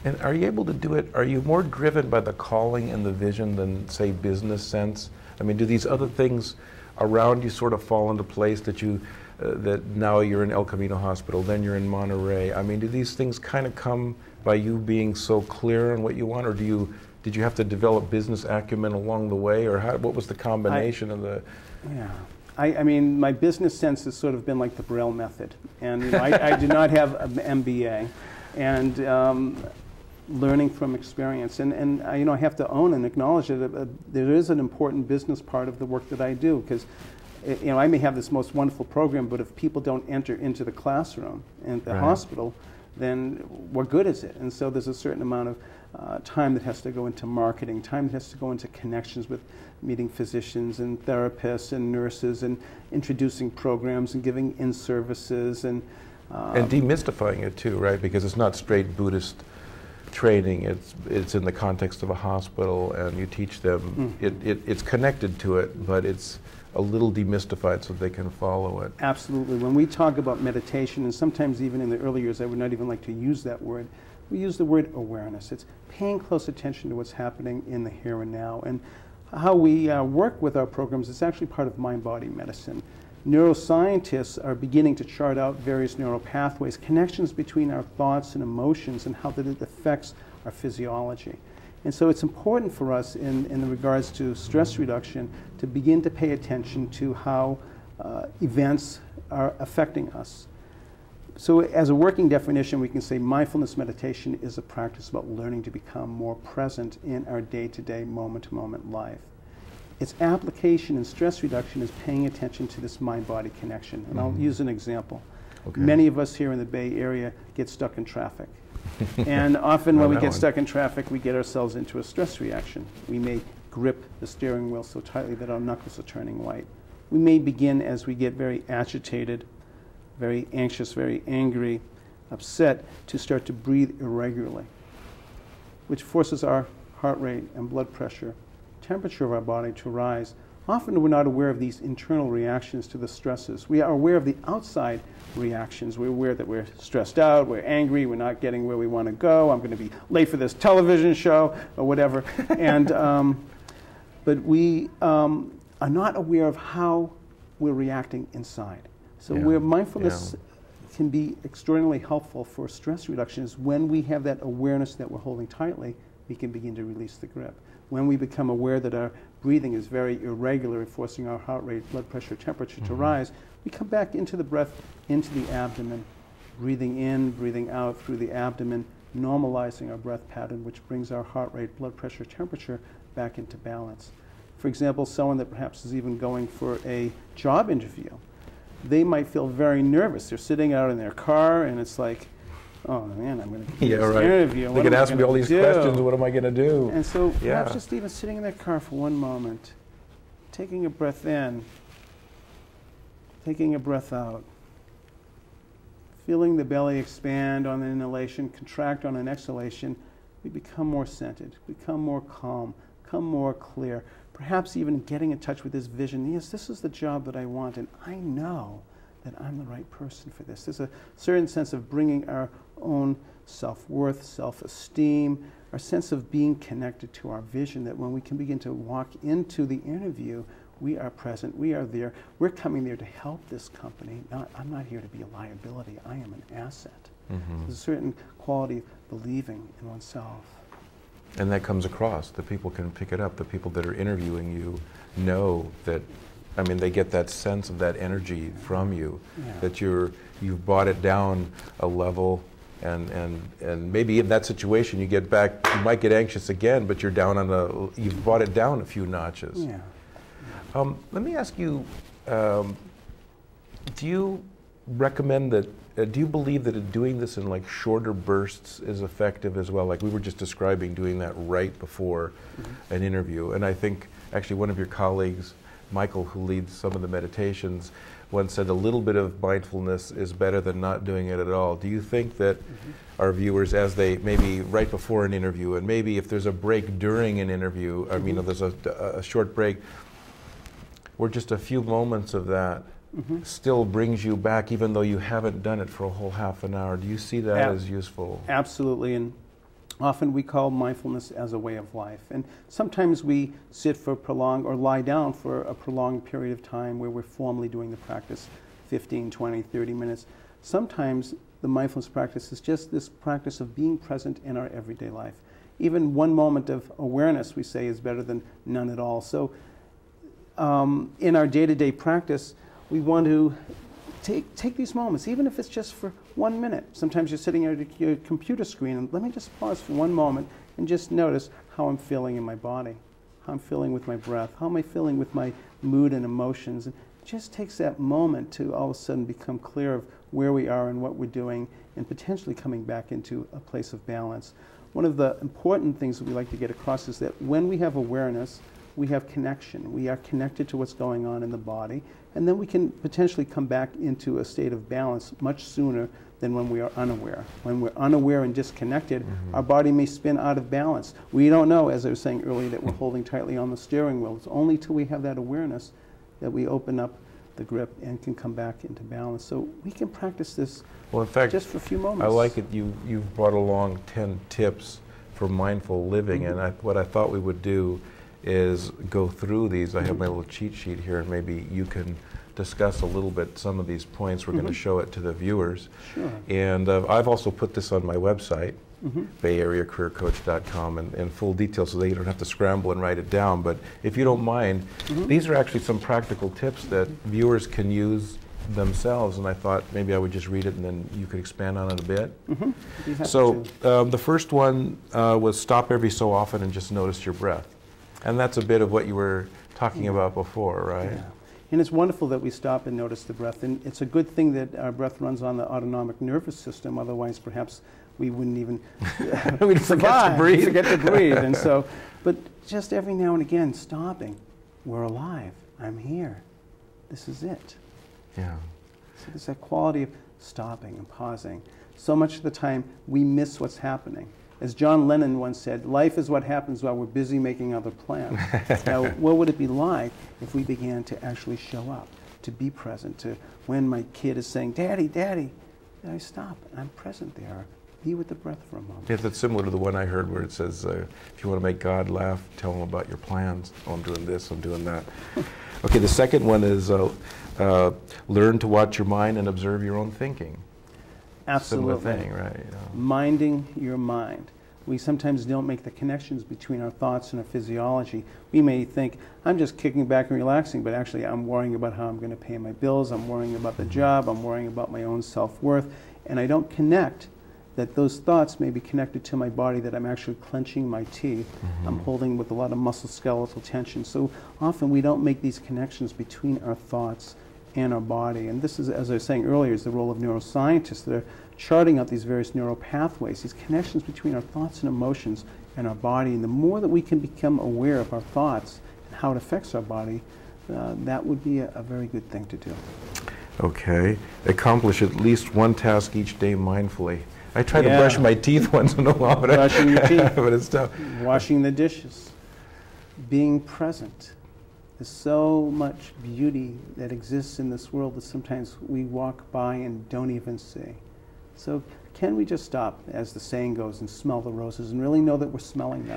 And are you able to do it, are you more driven by the calling and the vision than, say, business sense? I mean, do these other things around you sort of fall into place that you, that now you're in El Camino Hospital, then you're in Monterey? I mean, do these things kind of come by you being so clear on what you want, or did you have to develop business acumen along the way, or what was the combination of the... Yeah. I mean, my business sense has sort of been like the Braille method. And you know, I do not have an MBA. And learning from experience. And you know, I have to own and acknowledge that there is an important business part of the work that I do, because you know, I may have this most wonderful program, but if people don't enter into the classroom and the hospital, then what good is it? And so there's a certain amount of time that has to go into marketing, time that has to go into connections with meeting physicians and therapists and nurses and introducing programs and giving in-services and demystifying it too, right? Because it's not straight Buddhist training. It's in the context of a hospital, and you teach them. It's connected to it, but it's a little demystified so they can follow it. Absolutely. When we talk about meditation, and sometimes even in the early years, I would not even like to use that word. We use the word awareness. It's paying close attention to what's happening in the here and now. And how we work with our programs is actually part of mind-body medicine. Neuroscientists are beginning to chart out various neural pathways, connections between our thoughts and emotions, and how that it affects our physiology. And so it's important for us in regards to stress reduction to begin to pay attention to how events are affecting us. So as a working definition, we can say mindfulness meditation is a practice about learning to become more present in our day-to-day, moment-to-moment life. Its application in stress reduction is paying attention to this mind-body connection. And I'll use an example. Okay. Many of us here in the Bay Area get stuck in traffic. And often when we get stuck in traffic, we get ourselves into a stress reaction. We may grip the steering wheel so tightly that our knuckles are turning white. We may begin, as we get very agitated, very anxious, very angry, upset, to start to breathe irregularly, which forces our heart rate and blood pressure, temperature of our body to rise. Often we're not aware of these internal reactions to the stresses. We are aware of the outside reactions. We're aware that we're stressed out, we're angry, we're not getting where we want to go, I'm going to be late for this television show, or whatever. And, but we are not aware of how we're reacting inside. So where mindfulness can be extraordinarily helpful for stress reduction is when we have that awareness that we're holding tightly, we can begin to release the grip. When we become aware that our breathing is very irregular, forcing our heart rate, blood pressure, temperature to rise, we come back into the breath, into the abdomen, breathing in, breathing out through the abdomen, normalizing our breath pattern, which brings our heart rate, blood pressure, temperature back into balance. For example, someone that perhaps is even going for a job interview, they might feel very nervous. They're sitting out in their car, and it's like, oh man, I'm going to get this interview. They can ask me all these questions. What am I going to do? And so perhaps just even sitting in their car for one moment, taking a breath in, taking a breath out, feeling the belly expand on an inhalation, contract on an exhalation, we become more centered, become more calm, become more clear. Perhaps even getting in touch with this vision. Yes, this is the job that I want, and I know that I'm the right person for this. There's a certain sense of bringing our own self-worth, self-esteem, our sense of being connected to our vision, that when we can begin to walk into the interview, we are present, we are there, we're coming there to help this company. I'm not here to be a liability, I am an asset. There's a certain quality of believing in oneself. And that comes across. The people can pick it up. The people that are interviewing you know that, I mean, they get that sense of that energy from you, that you've brought it down a level, and maybe in that situation you get back, you might get anxious again, but you're down on you've brought it down a few notches. Let me ask you, do you recommend that, do you believe that doing this in like shorter bursts is effective as well? Like we were just describing, doing that right before an interview. And I think actually one of your colleagues, Michael, who leads some of the meditations, once said a little bit of mindfulness is better than not doing it at all. Do you think that our viewers, as they, maybe right before an interview, and maybe if there's a break during an interview, I mean, there's a short break, or just a few moments of that, still brings you back, even though you haven't done it for a whole half an hour. Do you see that as useful? Absolutely. And Often we call mindfulness as a way of life. And sometimes we sit for prolonged or lie down for a prolonged period of time where we're formally doing the practice, 15, 20, 30 minutes. Sometimes the mindfulness practice is just this practice of being present in our everyday life. Even one moment of awareness, we say, is better than none at all. So in our day-to-day practice, we want to take these moments, even if it's just for 1 minute. Sometimes you're sitting at your computer screen, and let me just pause for one moment and just notice how I'm feeling in my body, how I'm feeling with my breath, how am I feeling with my mood and emotions. And it just takes that moment to all of a sudden become clear of where we are and what we're doing, and potentially coming back into a place of balance. One of the important things that we like to get across is that when we have awareness, we have connection. We are connected to what's going on in the body, and then we can potentially come back into a state of balance much sooner than when we are unaware. When we're unaware and disconnected, our body may spin out of balance. We don't know, as I was saying earlier, that we're holding tightly on the steering wheel. It's only till we have that awareness that we open up the grip and can come back into balance. So we can practice this, well, in fact, just for a few moments. I like it. You've brought along 10 tips for mindful living, and what I thought we would do is go through these. I have my little cheat sheet here, and maybe you can discuss a little bit some of these points. We're going to show it to the viewers. Sure. And I've also put this on my website, bayareacareercoach.com, in full detail so that you don't have to scramble and write it down. But if you don't mind, these are actually some practical tips that viewers can use themselves, and I thought maybe I would just read it and then you could expand on it a bit. So the first one was stop every so often and just notice your breath. And that's a bit of what you were talking about before, right? Yeah. And it's wonderful that we stop and notice the breath. And it's a good thing that our breath runs on the autonomic nervous system. Otherwise, perhaps we wouldn't even we'd forget to breathe. Forget to breathe. And so, but just every now and again, stopping. We're alive. I'm here. This is it. Yeah. So there's that quality of stopping and pausing. So much of the time, we miss what's happening. As John Lennon once said, life is what happens while we're busy making other plans. Now, what would it be like if we began to actually show up, to be present, to when my kid is saying, Daddy, Daddy, I stop, and I'm present there. Be with the breath for a moment. Yeah, that's similar to the one I heard where it says, if you want to make God laugh, tell him about your plans. Oh, I'm doing this, I'm doing that. Okay, the second one is learn to watch your mind and observe your own thinking. Absolutely. Similar thing, right? Minding your mind. We sometimes don't make the connections between our thoughts and our physiology. We may think, I'm just kicking back and relaxing, but actually I'm worrying about how I'm going to pay my bills, I'm worrying about the job, I'm worrying about my own self-worth, and I don't connect that those thoughts may be connected to my body, that I'm actually clenching my teeth, I'm holding with a lot of musculoskeletal tension. So often we don't make these connections between our thoughts and our body. And this is, as I was saying earlier, is the role of neuroscientists. They're charting out these various neural pathways, these connections between our thoughts and emotions and our body. And the more that we can become aware of our thoughts and how it affects our body, that would be a very good thing to do. Okay. Accomplish at least one task each day mindfully. I try to brush my teeth once in a while, but brushing your teeth, but it's tough. Washing the dishes, being present. There's so much beauty that exists in this world that sometimes we walk by and don't even see. So can we just stop, as the saying goes, and smell the roses and really know that we're smelling them?